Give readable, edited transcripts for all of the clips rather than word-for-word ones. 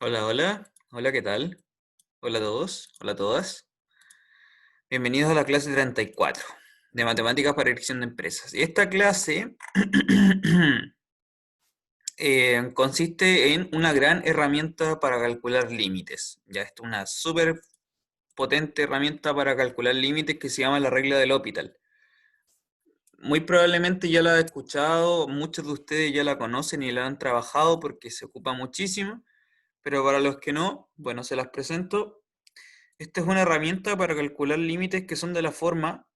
Hola, hola, hola, ¿qué tal? Hola a todos, hola a todas. Bienvenidos a la clase 34 de Matemáticas para Dirección de Empresas. Y esta clase consiste en una gran herramienta para calcular límites. Ya, esto es una súper potente herramienta para calcular límites que se llama la regla del L'Hopital. Muy probablemente ya la han escuchado, muchos de ustedes ya la conocen y la han trabajado porque se ocupa muchísimo, pero para los que no, bueno, se las presento. Esta es una herramienta para calcular límites que son de la forma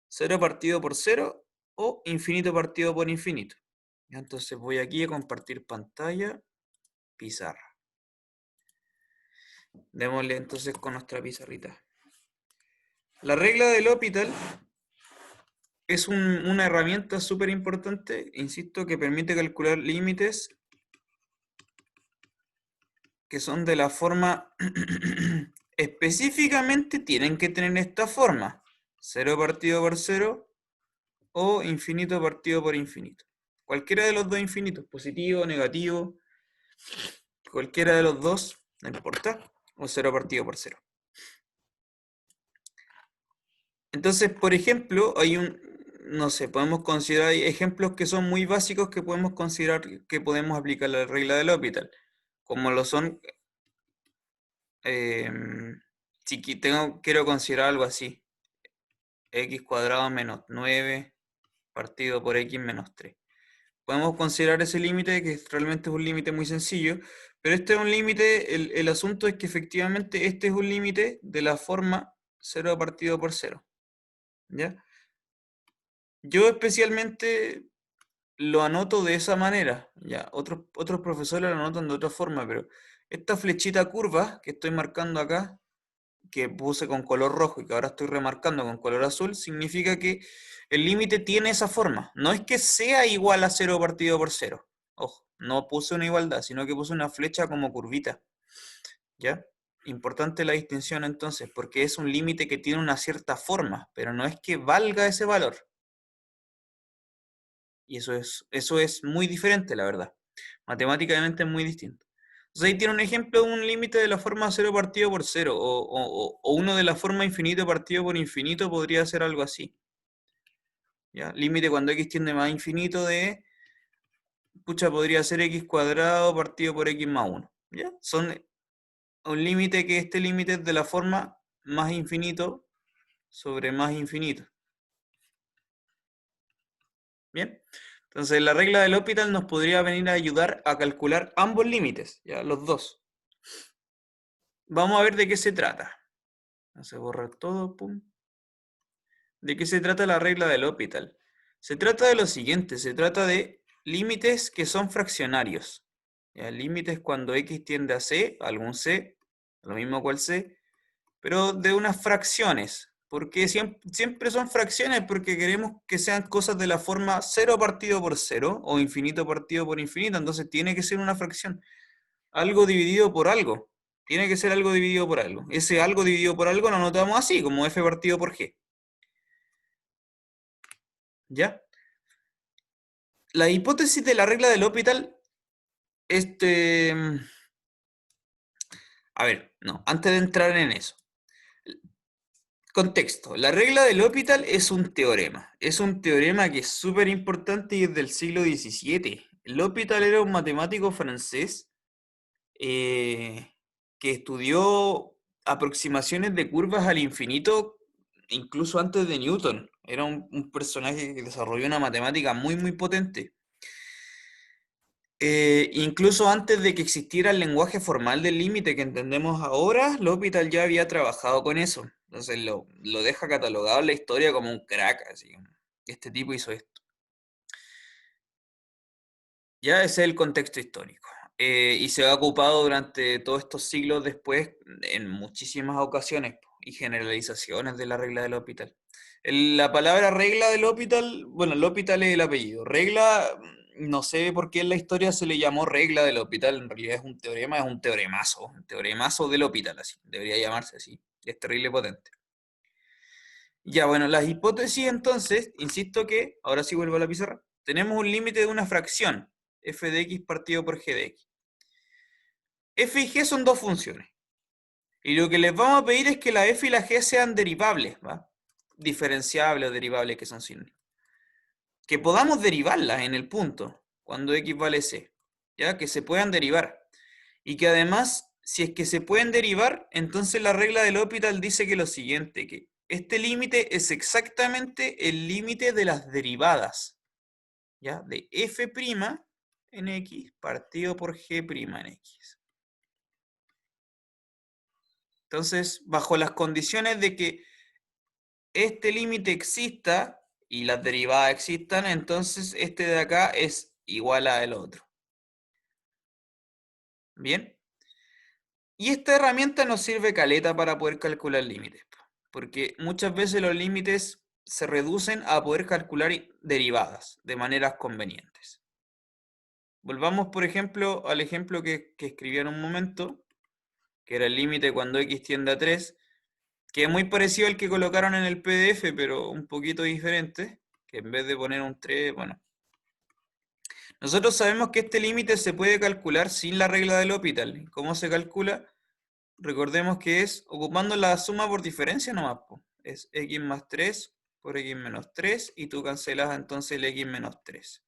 cero partido por cero o infinito partido por infinito. Entonces voy aquí a compartir pantalla, pizarra. Démosle entonces con nuestra pizarrita. La regla del L'Hopital es una herramienta súper importante, insisto, que permite calcular límites que son de la forma específicamente tienen que tener esta forma. Cero partido por cero o infinito partido por infinito. Cualquiera de los dos infinitos, positivo, o negativo, cualquiera de los dos, no importa, o cero partido por cero. Entonces, por ejemplo, no sé, podemos considerar ejemplos que son muy básicos que podemos considerar que podemos aplicar la regla del L'Hopital, como lo son, eh, si quiero considerar algo así, x cuadrado menos 9 partido por x menos 3. Podemos considerar ese límite, que realmente es un límite muy sencillo, pero este es un límite, el asunto es que efectivamente este es un límite de la forma cero partido por cero, ¿ya? Yo especialmente lo anoto de esa manera, ¿ya? Otros profesores lo anotan de otra forma, pero esta flechita curva que estoy marcando acá, que puse con color rojo y que ahora estoy remarcando con color azul, significa que el límite tiene esa forma. No es que sea igual a cero partido por cero. Ojo, no puse una igualdad, sino que puse una flecha como curvita. ¿Ya? Importante la distinción entonces, porque es un límite que tiene una cierta forma, pero no es que valga ese valor. Y eso es muy diferente, la verdad. Matemáticamente es muy distinto. Entonces ahí tiene un ejemplo de un límite de la forma cero partido por cero, o uno de la forma infinito partido por infinito podría ser algo así. ¿Ya? Límite cuando x tiende más a infinito de, pucha, podría ser x cuadrado partido por x más 1. ¿Ya? Son un límite que este límite es de la forma más infinito sobre más infinito. ¿Bien? Entonces la regla del L'Hopital nos podría venir a ayudar a calcular ambos límites, ya los dos. Vamos a ver de qué se trata. Vamos a borrar todo, pum. ¿De qué se trata la regla del L'Hopital? Se trata de lo siguiente, se trata de límites que son fraccionarios. ¿Ya? Límites cuando x tiende a c, algún c, lo mismo cual c, pero de unas fracciones. Porque siempre son fracciones porque queremos que sean cosas de la forma cero partido por cero o infinito partido por infinito, entonces tiene que ser una fracción. Algo dividido por algo. Tiene que ser algo dividido por algo. Ese algo dividido por algo lo anotamos así, como f partido por g. ¿Ya? La hipótesis de la regla del L'Hopital, este... A ver, no, antes de entrar en eso. Contexto. La regla del L'Hopital es un teorema. Es un teorema que es súper importante y es del siglo XVII. L'Hopital era un matemático francés eh, que estudió aproximaciones de curvas al infinito incluso antes de Newton. Era un personaje que desarrolló una matemática muy, muy potente. Incluso antes de que existiera el lenguaje formal del límite que entendemos ahora, L'Hopital ya había trabajado con eso. Entonces lo deja catalogado en la historia como un crack, así. Este tipo hizo esto. Ya ese es el contexto histórico. Y se ha ocupado durante todos estos siglos después en muchísimas ocasiones y generalizaciones de la regla del L'Hopital. La palabra regla del L'Hopital, bueno, L'Hopital es el apellido. Regla, no sé por qué en la historia se le llamó regla del L'Hopital, en realidad es un teorema, es un teoremazo del L'Hopital, así, debería llamarse así. Es terrible potente. Ya, bueno, las hipótesis entonces, insisto que, ahora sí vuelvo a la pizarra, tenemos un límite de una fracción, f de x partido por g de x. f y g son dos funciones. Y lo que les vamos a pedir es que la f y la g sean derivables, ¿va? Diferenciables o derivables, que son sinónimos. Que podamos derivarlas en el punto, cuando x vale c, ¿ya? Que se puedan derivar. Y que además, si es que se pueden derivar, entonces la regla del L'Hopital dice que lo siguiente, que este límite es exactamente el límite de las derivadas, ¿ya? De f' en x partido por g' en x. Entonces, bajo las condiciones de que este límite exista y las derivadas existan, entonces este de acá es igual a el otro. ¿Bien? Y esta herramienta nos sirve caleta para poder calcular límites, porque muchas veces los límites se reducen a poder calcular derivadas de maneras convenientes. Volvamos, por ejemplo, al ejemplo que escribí en un momento, que era el límite cuando x tiende a 3, que es muy parecido al que colocaron en el PDF, pero un poquito diferente, que en vez de poner un 3, bueno. Nosotros sabemos que este límite se puede calcular sin la regla del L'Hopital. ¿Cómo se calcula? Recordemos que es ocupando la suma por diferencia nomás, po. Es x más 3 por x menos 3 y tú cancelas entonces el x menos 3.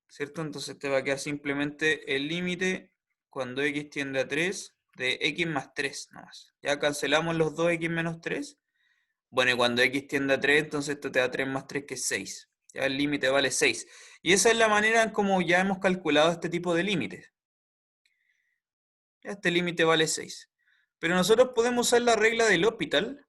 ¿Cierto? Entonces te va a quedar simplemente el límite cuando x tiende a 3 de x más 3 nomás. Ya cancelamos los dos x menos 3. Bueno, y cuando x tiende a 3, entonces esto te da 3 más 3 que es 6. Ya el límite vale 6. Y esa es la manera en como ya hemos calculado este tipo de límites. Este límite vale 6. Pero nosotros podemos usar la regla del L'Hopital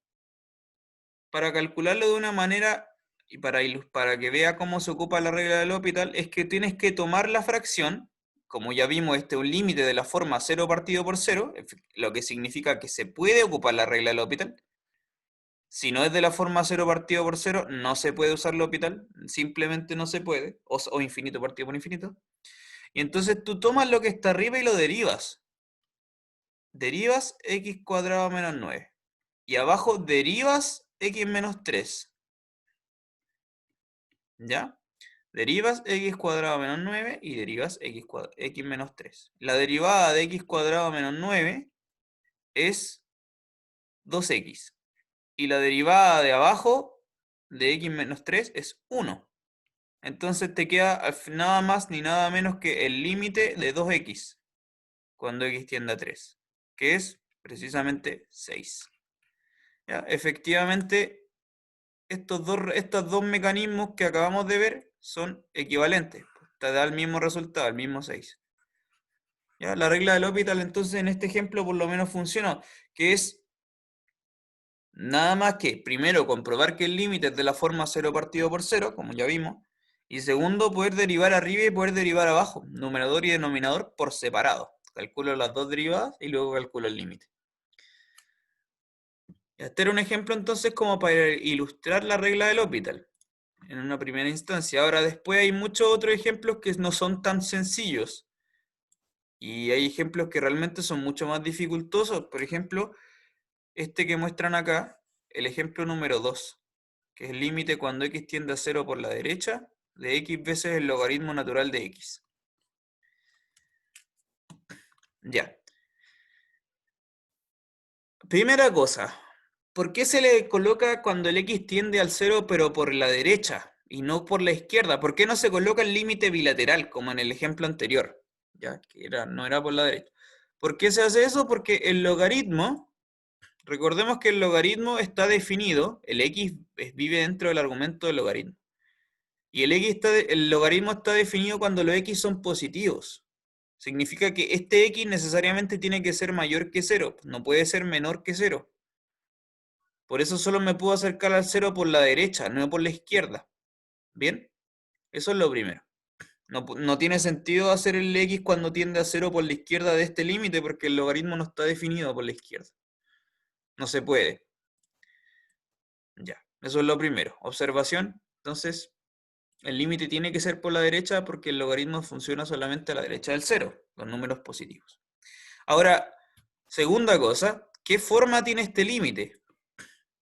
para calcularlo de una manera, y para que vea cómo se ocupa la regla del L'Hopital, es que tienes que tomar la fracción, como ya vimos, este es un límite de la forma 0 partido por 0, lo que significa que se puede ocupar la regla del L'Hopital. Si no es de la forma 0 partido por 0, no se puede usar L'Hopital, simplemente no se puede, o infinito partido por infinito. Y entonces tú tomas lo que está arriba y lo derivas. Derivas x cuadrado menos 9. Y abajo derivas x menos 3. ¿Ya? Derivas x cuadrado menos 9 y derivas x menos 3. La derivada de x cuadrado menos 9 es 2x. Y la derivada de abajo de x menos 3 es 1. Entonces te queda nada más ni nada menos que el límite de 2x cuando x tiende a 3, que es precisamente 6. ¿Ya? Efectivamente, estos dos mecanismos que acabamos de ver son equivalentes. Te da el mismo resultado, el mismo 6. ¿Ya? La regla del L'Hopital entonces en este ejemplo por lo menos funcionó, que es nada más que, primero, comprobar que el límite es de la forma 0 partido por 0, como ya vimos, y segundo, poder derivar arriba y poder derivar abajo, numerador y denominador por separado. Calculo las dos derivadas y luego calculo el límite. Este era un ejemplo entonces como para ilustrar la regla del L'Hopital en una primera instancia. Ahora después hay muchos otros ejemplos que no son tan sencillos y hay ejemplos que realmente son mucho más dificultosos. Por ejemplo, este que muestran acá, el ejemplo número 2, que es el límite cuando x tiende a 0 por la derecha de x veces el logaritmo natural de x. Ya. Primera cosa, ¿por qué se le coloca cuando el x tiende al 0 pero por la derecha y no por la izquierda? ¿Por qué no se coloca el límite bilateral como en el ejemplo anterior? Ya, que no era por la derecha. ¿Por qué se hace eso? Porque el logaritmo, recordemos que el logaritmo está definido, el x vive dentro del argumento del logaritmo. Y el logaritmo está definido cuando los x son positivos. Significa que este x necesariamente tiene que ser mayor que 0, no puede ser menor que 0. Por eso solo me puedo acercar al 0 por la derecha, no por la izquierda. ¿Bien? Eso es lo primero. No tiene sentido hacer el x cuando tiende a 0 por la izquierda de este límite porque el logaritmo no está definido por la izquierda. No se puede. Ya, eso es lo primero. Observación. Entonces, el límite tiene que ser por la derecha porque el logaritmo funciona solamente a la derecha del 0, los números positivos. Ahora, segunda cosa, ¿qué forma tiene este límite?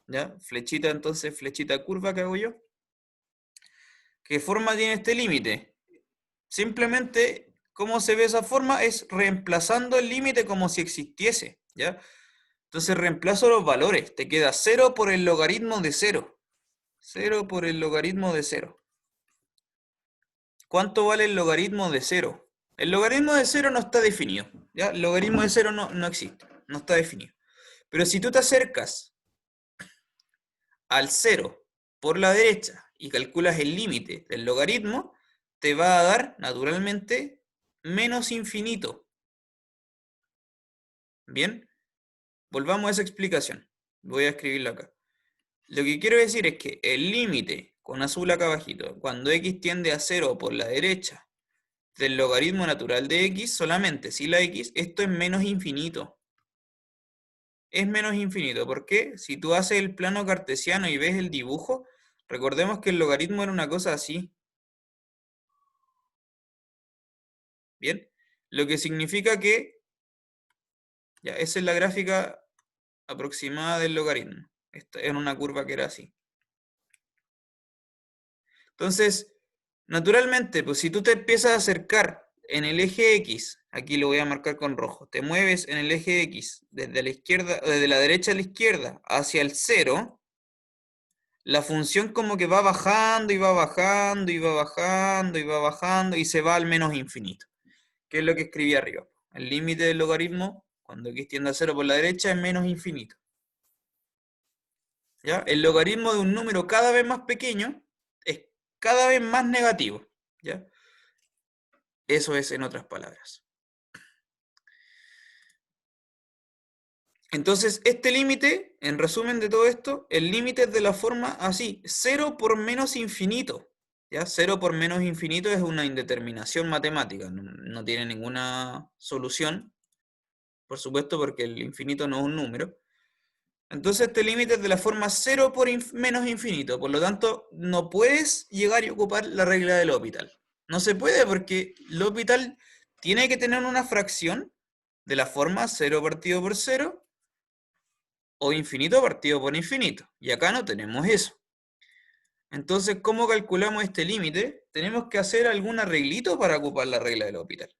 ¿Ya? Flechita, entonces, flechita curva que hago yo. ¿Qué forma tiene este límite? Simplemente ¿Cómo se ve esa forma? Es reemplazando el límite como si existiese, ¿ya? Entonces reemplazo los valores. Te queda 0 por el logaritmo de 0. 0 por el logaritmo de 0. ¿Cuánto vale el logaritmo de 0? El logaritmo de 0 no está definido, ¿ya? El logaritmo de 0 no existe, no está definido. Pero si tú te acercas al 0 por la derecha y calculas el límite del logaritmo, te va a dar, naturalmente, menos infinito. ¿Bien? Volvamos a esa explicación. Voy a escribirlo acá. Lo que quiero decir es que el límite, con azul acá abajito, cuando x tiende a 0 por la derecha del logaritmo natural de x, solamente si la x, esto es menos infinito. Es menos infinito. ¿Por qué? Si tú haces el plano cartesiano y ves el dibujo, recordemos que el logaritmo era una cosa así. ¿Bien? Lo que significa que, ya, esa es la gráfica aproximada del logaritmo. Esta era una curva que era así. Entonces, naturalmente, pues si tú te empiezas a acercar en el eje X, aquí lo voy a marcar con rojo, te mueves en el eje X desde la izquierda, desde la derecha a la izquierda hacia el 0, la función como que va bajando y va bajando y va bajando y va bajando y se va al menos infinito. ¿Qué es lo que escribí arriba? El límite del logaritmo, cuando x tiende a 0 por la derecha, es menos infinito. ¿Ya? El logaritmo de un número cada vez más pequeño es cada vez más negativo. ¿Ya? Eso es en otras palabras. Entonces, este límite, en resumen de todo esto, el límite es de la forma así, 0 por menos infinito. ¿Ya? 0 por menos infinito es una indeterminación matemática, no tiene ninguna solución, por supuesto, porque el infinito no es un número. Entonces este límite es de la forma 0 por menos infinito, por lo tanto no puedes llegar y ocupar la regla del L'Hopital. No se puede porque L'Hopital tiene que tener una fracción de la forma 0 partido por 0 o infinito partido por infinito. Y acá no tenemos eso. Entonces, ¿cómo calculamos este límite? Tenemos que hacer algún arreglito para ocupar la regla del L'Hopital.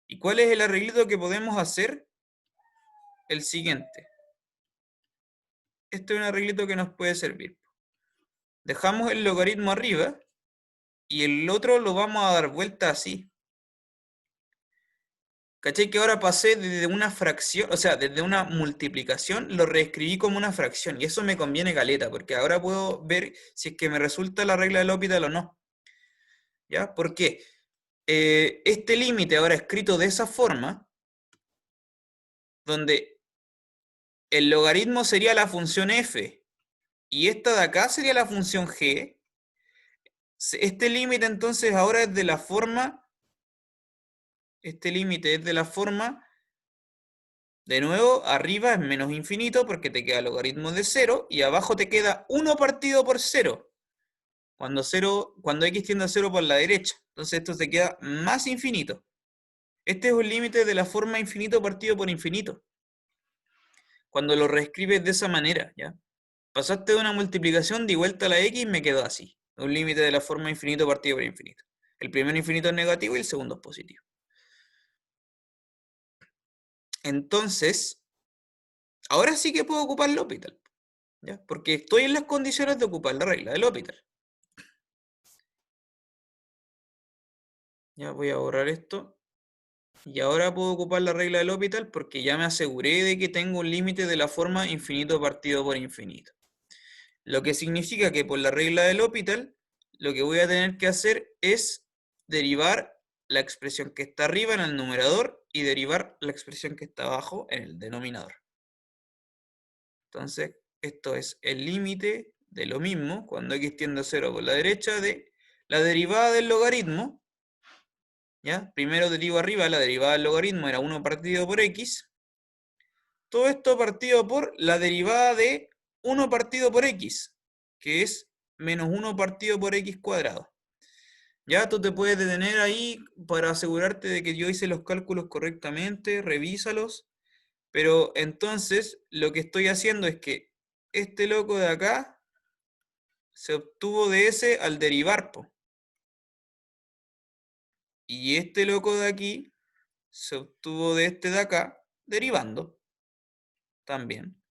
¿Y cuál es el arreglito que podemos hacer? El siguiente. Este es un arreglito que nos puede servir. Dejamos el logaritmo arriba y el otro lo vamos a dar vuelta así. ¿Cachai? Que ahora pasé desde una fracción, o sea, desde una multiplicación, lo reescribí como una fracción. Y eso me conviene caleta, porque ahora puedo ver si es que me resulta la regla del L'Hopital o no. ¿Ya? ¿Por qué? Este límite ahora escrito de esa forma, donde el logaritmo sería la función f, y esta de acá sería la función g, este límite entonces ahora es de la forma, este límite es de la forma, de nuevo, arriba es menos infinito porque te queda logaritmo de 0 y abajo te queda 1 partido por 0. Cuando x tiende a 0 por la derecha. Entonces esto te queda más infinito. Este es un límite de la forma infinito partido por infinito. Cuando lo reescribes de esa manera, ¿ya? Pasaste de una multiplicación, di vuelta a la x y me quedó así. Un límite de la forma infinito partido por infinito. El primer infinito es negativo y el segundo es positivo. Entonces, ahora sí que puedo ocupar L'Hopital, ¿ya? Porque estoy en las condiciones de ocupar la regla del L'Hopital. Ya voy a borrar esto. Y ahora puedo ocupar la regla del L'Hopital porque ya me aseguré de que tengo un límite de la forma infinito partido por infinito. Lo que significa que por la regla del L'Hopital, lo que voy a tener que hacer es derivar la expresión que está arriba en el numerador y derivar la expresión que está abajo en el denominador. Entonces, esto es el límite de lo mismo, cuando x tiende a 0 por la derecha, de la derivada del logaritmo. ¿Ya? Primero derivo arriba, la derivada del logaritmo era 1 partido por x. Todo esto partido por la derivada de 1 partido por x, que es menos 1 partido por x cuadrado. Ya tú te puedes detener ahí para asegurarte de que yo hice los cálculos correctamente, revísalos. Pero entonces lo que estoy haciendo es que este loco de acá se obtuvo de ese al derivar, po. Y este loco de aquí se obtuvo de este de acá, derivando también.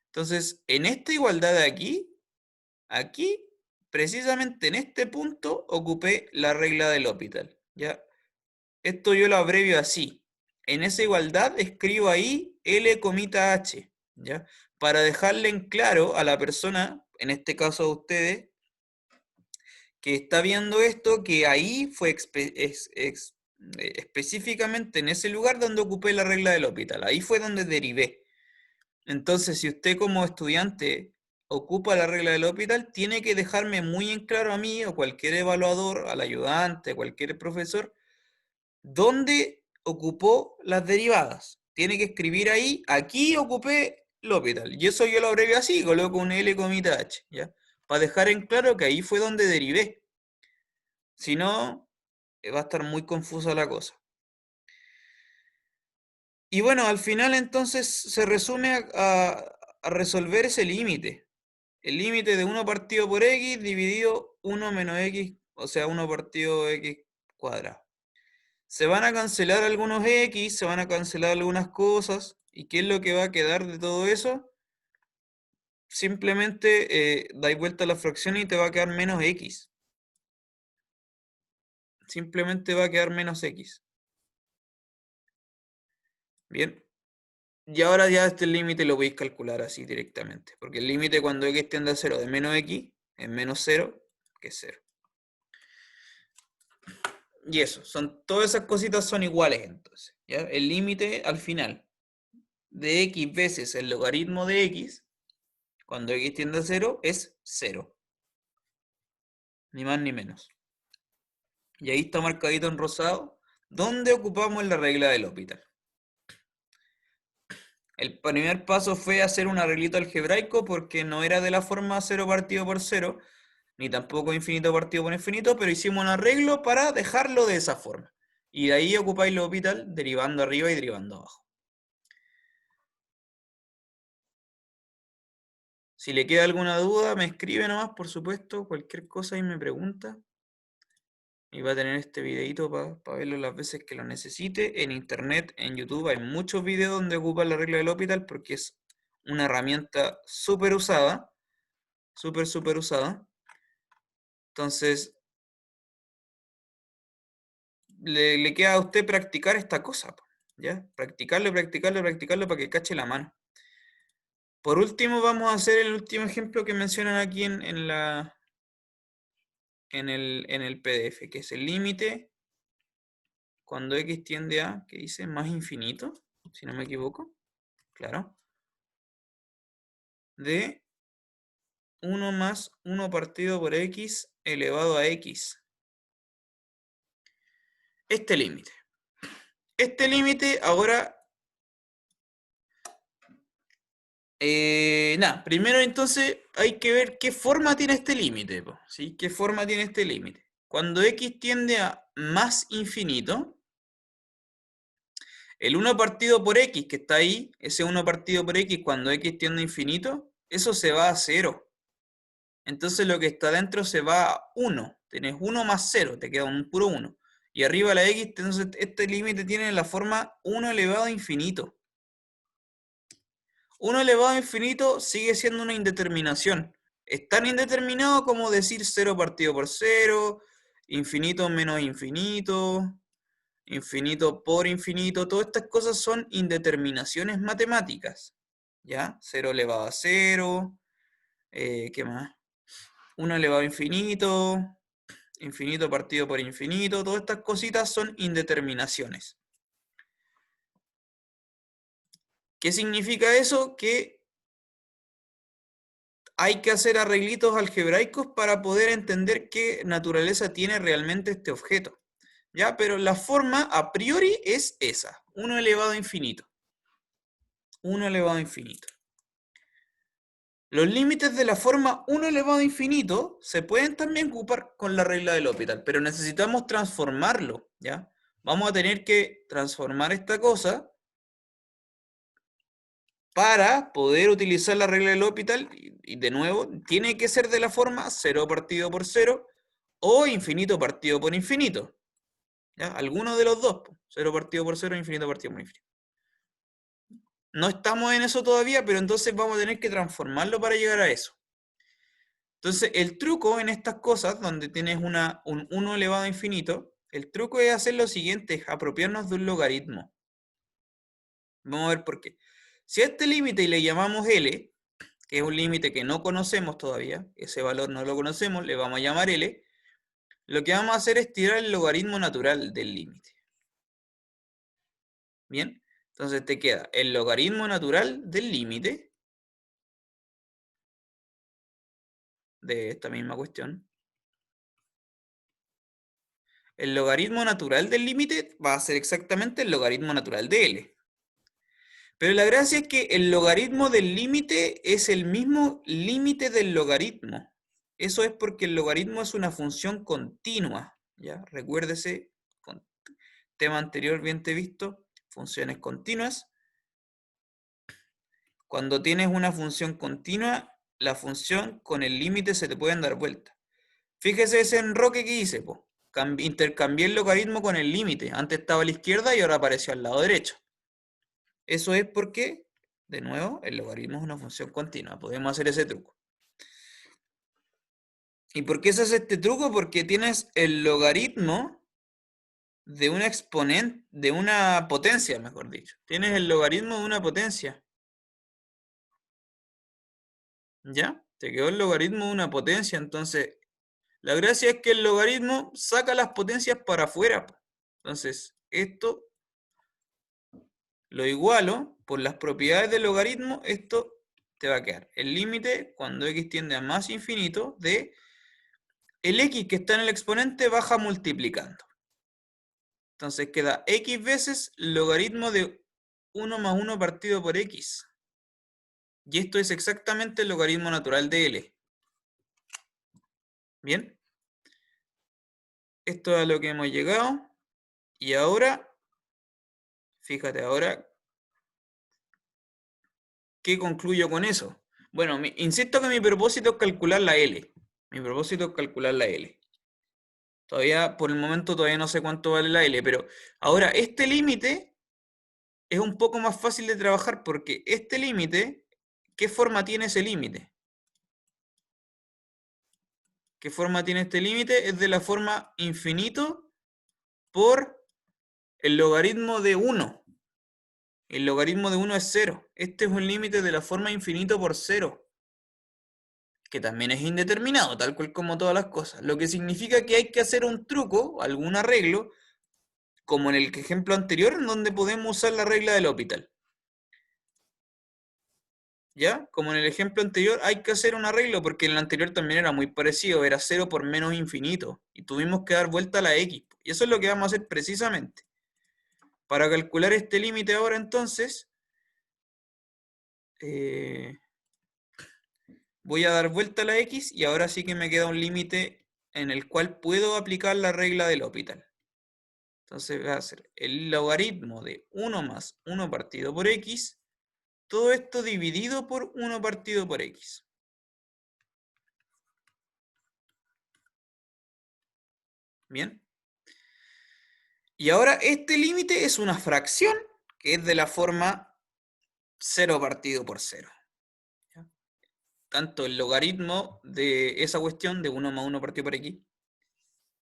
Entonces, en esta igualdad de aquí, precisamente en este punto, ocupé la regla del L'Hopital, ¿ya? Esto yo lo abrevio así. En esa igualdad escribo ahí L, H, ¿ya? Para dejarle en claro a la persona, en este caso a ustedes, que está viendo esto, que ahí fue específicamente en ese lugar donde ocupé la regla del L'Hopital. Ahí fue donde derivé. Entonces, si usted como estudiante ocupa la regla del L'Hopital, tiene que dejarme muy en claro a mí o cualquier evaluador, al ayudante, cualquier profesor, dónde ocupó las derivadas. Tiene que escribir ahí, aquí ocupé L'Hopital. Y eso yo lo abrevio así, coloco un L, H, ¿ya? Para dejar en claro que ahí fue donde derivé. Si no, va a estar muy confusa la cosa. Y bueno, al final entonces se resume a resolver ese límite. El límite de 1 partido por x dividido 1 menos x, o sea, 1 partido x cuadrado. Se van a cancelar algunos x, se van a cancelar algunas cosas. ¿Y qué es lo que va a quedar de todo eso? Simplemente dais vuelta a la fracción y te va a quedar menos x. Simplemente va a quedar menos x. Bien. Y ahora ya este límite lo podéis calcular así directamente. Porque el límite cuando x tiende a 0 de menos x es menos 0, que es 0. Y eso, todas esas cositas son iguales entonces. ¿ya? El límite al final de x veces el logaritmo de x, cuando x tiende a 0, es 0. Ni más ni menos. Y ahí está marcadito en rosado, donde ocupamos la regla del L'Hopital. El primer paso fue hacer un arreglito algebraico porque no era de la forma 0 partido por 0, ni tampoco infinito partido por infinito, pero hicimos un arreglo para dejarlo de esa forma. Y de ahí ocupáis el L'Hopital derivando arriba y derivando abajo. Si le queda alguna duda, me escribe nomás, por supuesto, cualquier cosa y me pregunta. Y va a tener este videito para verlo las veces que lo necesite. En internet, en YouTube, hay muchos videos donde ocupan la regla del L'Hopital porque es una herramienta súper usada. Súper usada. Entonces, le queda a usted practicar esta cosa, ¿ya? Practicarlo para que cache la mano. Por último, vamos a hacer el último ejemplo que mencionan aquí en el PDF, que es el límite cuando x tiende a, ¿qué dice? Más infinito, si no me equivoco. Claro. De 1 más 1 partido por x elevado a x. Este límite. Este límite ahora... nada, primero entonces hay que ver qué forma tiene este límite. ¿Sí? ¿Qué forma tiene este límite? Cuando x tiende a más infinito, el 1 partido por x que está ahí, ese 1 partido por x cuando x tiende a infinito, eso se va a 0. Entonces lo que está dentro se va a 1. Tenés 1 más 0, te queda un puro 1. Y arriba la x, entonces este límite tiene la forma 1 elevado a infinito. 1 elevado a infinito sigue siendo una indeterminación. Es tan indeterminado como decir 0 partido por 0, infinito menos infinito, infinito por infinito. Todas estas cosas son indeterminaciones matemáticas. ¿Ya? 0 elevado a 0. ¿Qué más? 1 elevado a infinito, infinito partido por infinito. Todas estas cositas son indeterminaciones. ¿Qué significa eso? Que hay que hacer arreglitos algebraicos para poder entender qué naturaleza tiene realmente este objeto. ¿Ya? Pero la forma a priori es esa, 1 elevado a infinito. 1 elevado a infinito. Los límites de la forma 1 elevado a infinito se pueden también ocupar con la regla del L'Hopital, pero necesitamos transformarlo, ¿ya? Vamos a tener que transformar esta cosa para poder utilizar la regla del L'Hopital, y de nuevo, tiene que ser de la forma 0 partido por 0, o infinito partido por infinito. ¿Ya? Alguno de los dos. 0 partido por 0, infinito partido por infinito. No estamos en eso todavía, pero entonces vamos a tener que transformarlo para llegar a eso. Entonces, el truco en estas cosas, donde tienes un 1 elevado a infinito, el truco es hacer lo siguiente, es apropiarnos de un logaritmo. Vamos a ver por qué. Si a este límite le llamamos L, que es un límite que no conocemos todavía, ese valor no lo conocemos, le vamos a llamar L, lo que vamos a hacer es tirar el logaritmo natural del límite. Bien, entonces te queda el logaritmo natural del límite de esta misma cuestión. El logaritmo natural del límite va a ser exactamente el logaritmo natural de L. Pero la gracia es que el logaritmo del límite es el mismo límite del logaritmo. Eso es porque el logaritmo es una función continua. ¿Ya? Recuérdese, con tema anterior bien te visto, funciones continuas. Cuando tienes una función continua, la función con el límite se te pueden dar vuelta. Fíjese ese enroque que hice, po. Intercambié el logaritmo con el límite. Antes estaba a la izquierda y ahora apareció al lado derecho. Eso es porque, de nuevo, el logaritmo es una función continua. Podemos hacer ese truco. ¿Y por qué se hace este truco? Porque tienes el logaritmo de una exponente, de una potencia, mejor dicho. Tienes el logaritmo de una potencia. ¿Ya? Te quedó el logaritmo de una potencia. Entonces, la gracia es que el logaritmo saca las potencias para afuera. Entonces, esto lo igualo por las propiedades del logaritmo. Esto te va a quedar el límite cuando x tiende a más infinito de el x que está en el exponente baja multiplicando. Entonces queda x veces logaritmo de 1 más 1 partido por x. Y esto es exactamente el logaritmo natural de L. ¿Bien? Esto es a lo que hemos llegado. Y ahora, fíjate ahora, ¿qué concluyo con eso? Bueno, insisto que mi propósito es calcular la L. Mi propósito es calcular la L. Todavía, por el momento, todavía no sé cuánto vale la L, pero ahora este límite es un poco más fácil de trabajar porque este límite, ¿qué forma tiene ese límite? ¿Qué forma tiene este límite? Es de la forma infinito por el logaritmo de 1. El logaritmo de 1 es 0. Este es un límite de la forma infinito por 0, que también es indeterminado, tal cual como todas las cosas. Lo que significa que hay que hacer un truco, algún arreglo, como en el ejemplo anterior, en donde podemos usar la regla del L'Hopital. ¿Ya? Como en el ejemplo anterior, hay que hacer un arreglo, porque en el anterior también era muy parecido, era 0 por menos infinito, y tuvimos que dar vuelta a la x. Y eso es lo que vamos a hacer precisamente. Para calcular este límite ahora entonces, voy a dar vuelta a la x, y ahora sí que me queda un límite en el cual puedo aplicar la regla del L'Hopital. Entonces va a ser el logaritmo de 1 más 1 partido por x, todo esto dividido por 1 partido por x. Bien. Y ahora este límite es una fracción que es de la forma 0 partido por 0. ¿Ya? Tanto el logaritmo de esa cuestión de 1 más 1 partido por x,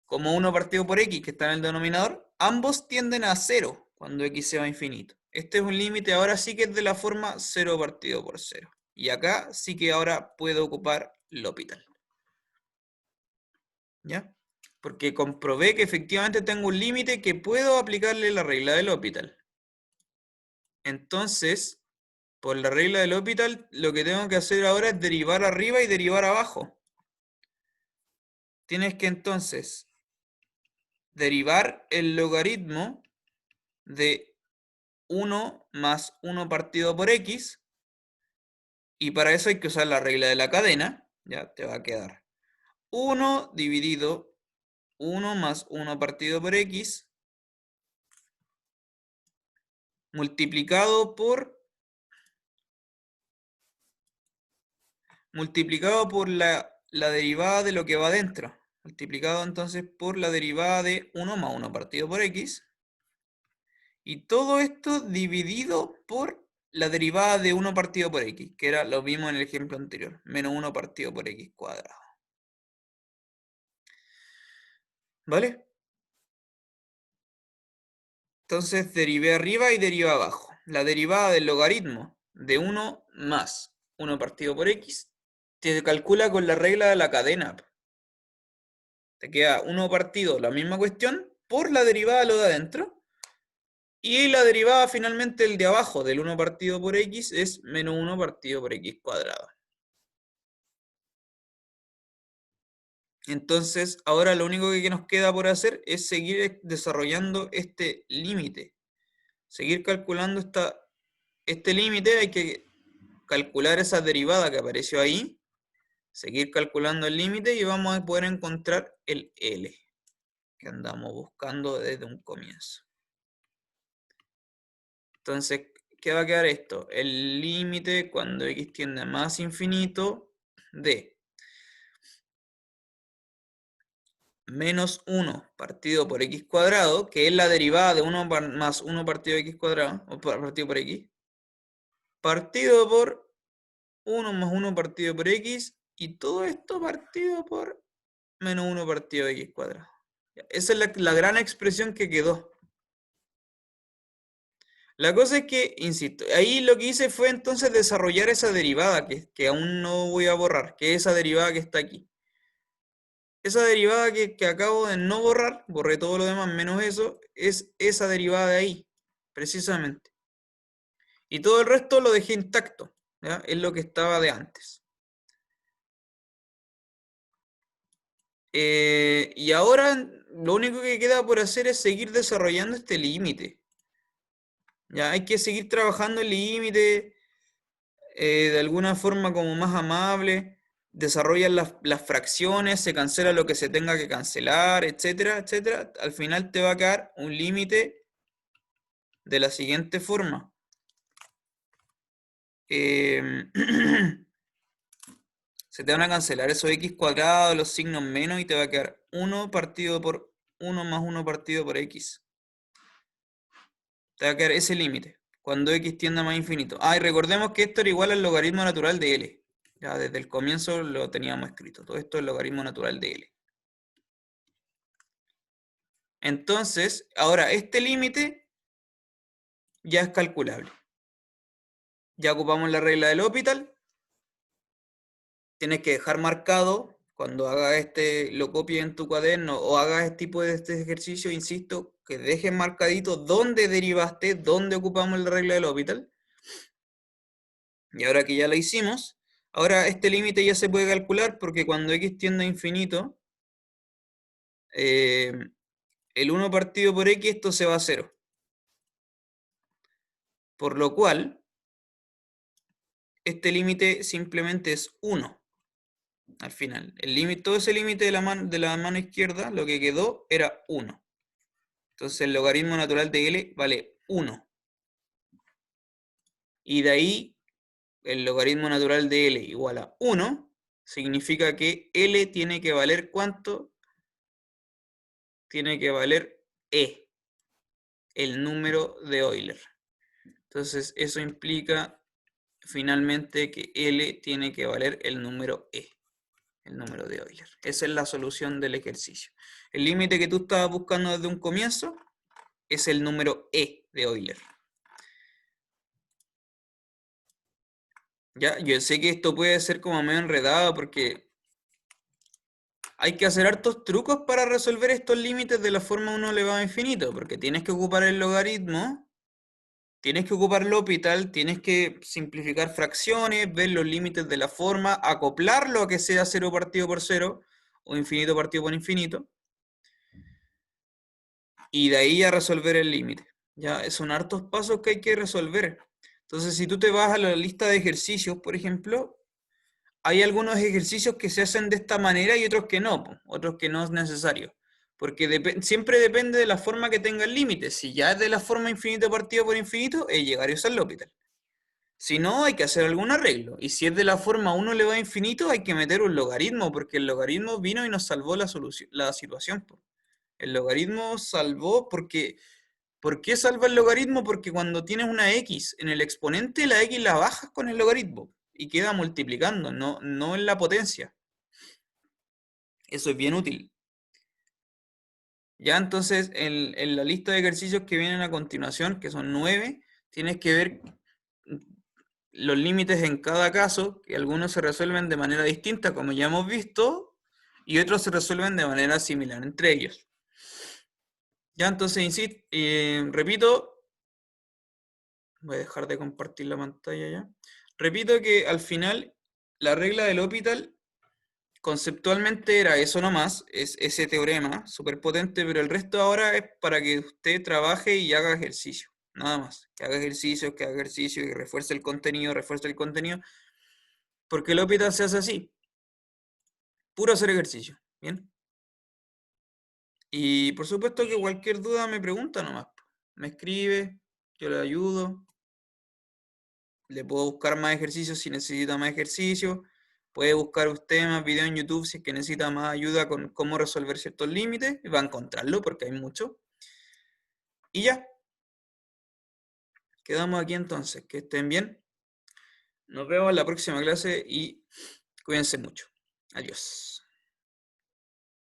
como 1 partido por x que está en el denominador, ambos tienden a 0 cuando x se va a infinito. Este es un límite ahora sí que es de la forma 0 partido por 0. Y acá sí que ahora puedo ocupar L'Hopital. ¿Ya? Porque comprobé que efectivamente tengo un límite que puedo aplicarle la regla del L'Hopital. Entonces, por la regla del L'Hopital, lo que tengo que hacer ahora es derivar arriba y derivar abajo. Tienes que entonces derivar el logaritmo de 1 más 1 partido por x, y para eso hay que usar la regla de la cadena. Ya te va a quedar 1 dividido 1 más 1 partido por x multiplicado por la derivada de lo que va adentro. multiplicado entonces por la derivada de 1 más 1 partido por x. Y todo esto dividido por la derivada de 1 partido por x, que era lo mismo en el ejemplo anterior, menos 1 partido por x cuadrado. ¿Vale? Entonces derivé arriba y derivé abajo. La derivada del logaritmo de 1 más 1 partido por x te calcula con la regla de la cadena. Te queda 1 partido, la misma cuestión, por la derivada de lo de adentro. Y la derivada finalmente, el de abajo del 1 partido por x, es menos 1 partido por x cuadrado. Entonces, ahora lo único que nos queda por hacer es seguir desarrollando este límite. Seguir calculando este límite, hay que calcular esa derivada que apareció ahí, seguir calculando el límite y vamos a poder encontrar el L que andamos buscando desde un comienzo. Entonces, ¿qué va a quedar esto? El límite cuando x tiende a más infinito de menos 1 partido por x cuadrado, que es la derivada de 1 más 1 partido por x cuadrado, o partido por x, partido por 1 más 1 partido por x, y todo esto partido por menos 1 partido de x cuadrado. Esa es la gran expresión que quedó. La cosa es que, insisto, ahí lo que hice fue entonces desarrollar esa derivada que aún no voy a borrar, que es esa derivada que está aquí. Esa derivada que acabo de no borrar, borré todo lo demás menos eso, es esa derivada de ahí, precisamente. Y todo el resto lo dejé intacto, ¿ya? Es lo que estaba de antes. Y ahora lo único que queda por hacer es seguir desarrollando este límite. Ya hay que seguir trabajando el límite de alguna forma como más amable. Desarrollan las fracciones, se cancela lo que se tenga que cancelar, etcétera, etcétera. Al final te va a quedar un límite de la siguiente forma. Se te van a cancelar esos x cuadrados, los signos menos, y te va a quedar 1 partido por 1 más 1 partido por x. Te va a quedar ese límite, cuando x tienda a más infinito. Y recordemos que esto era igual al logaritmo natural de L. Ya desde el comienzo lo teníamos escrito. Todo esto es el logaritmo natural de L. Entonces, ahora este límite ya es calculable. Ya ocupamos la regla del L'Hopital. Tienes que dejar marcado cuando hagas lo copies en tu cuaderno o hagas este tipo de ejercicio, insisto, que dejes marcadito dónde derivaste, dónde ocupamos la regla del L'Hopital. Y ahora que ya lo hicimos, ahora este límite ya se puede calcular porque cuando x tiende a infinito, el 1 partido por x, esto se va a 0. Por lo cual, este límite simplemente es 1. Al final, todo ese límite de la mano izquierda, lo que quedó era 1. Entonces el logaritmo natural de L vale 1. Y de ahí, el logaritmo natural de L igual a 1, significa que L tiene que valer ¿cuánto? Tiene que valer E, el número de Euler. Entonces eso implica finalmente que L tiene que valer el número E, el número de Euler. Esa es la solución del ejercicio. El límite que tú estabas buscando desde un comienzo es el número E de Euler. Ya, yo sé que esto puede ser como medio enredado porque hay que hacer hartos trucos para resolver estos límites de la forma 1 elevado a infinito, porque tienes que ocupar el logaritmo, tienes que ocupar L'Hopital, tienes que simplificar fracciones, ver los límites de la forma, acoplarlo a que sea 0 partido por 0 o infinito partido por infinito, y de ahí a resolver el límite. Ya, son hartos pasos que hay que resolver. Entonces, si tú te vas a la lista de ejercicios, por ejemplo, hay algunos ejercicios que se hacen de esta manera y otros que no, otros que no es necesario. Porque siempre depende de la forma que tenga el límite. Si ya es de la forma infinito partido por infinito, es llegar a usar L'Hopital. Si no, hay que hacer algún arreglo. Y si es de la forma 1 elevado a infinito, hay que meter un logaritmo, porque el logaritmo vino y nos salvó la solución, la situación, po. El logaritmo salvó porque... ¿Por qué salva el logaritmo? Porque cuando tienes una x en el exponente, la x la bajas con el logaritmo y queda multiplicando, no en la potencia. Eso es bien útil. Ya entonces, en la lista de ejercicios que vienen a continuación, que son 9, tienes que ver los límites en cada caso, que algunos se resuelven de manera distinta, como ya hemos visto, y otros se resuelven de manera similar entre ellos. Ya entonces, insisto, repito, voy a dejar de compartir la pantalla ya. Repito que al final la regla del L'Hopital conceptualmente era eso nomás, es ese teorema súper potente, pero el resto ahora es para que usted trabaje y haga ejercicio, nada más. Que haga ejercicio, y refuerce el contenido, porque el L'Hopital se hace así, puro hacer ejercicio, ¿bien? Y por supuesto que cualquier duda me pregunta nomás, me escribe, yo le ayudo. Le puedo buscar más ejercicios si necesita más ejercicios. Puede buscar usted más videos en YouTube si es que necesita más ayuda con cómo resolver ciertos límites. Va a encontrarlo porque hay mucho. Y ya, quedamos aquí entonces. Que estén bien. Nos vemos en la próxima clase y cuídense mucho. Adiós.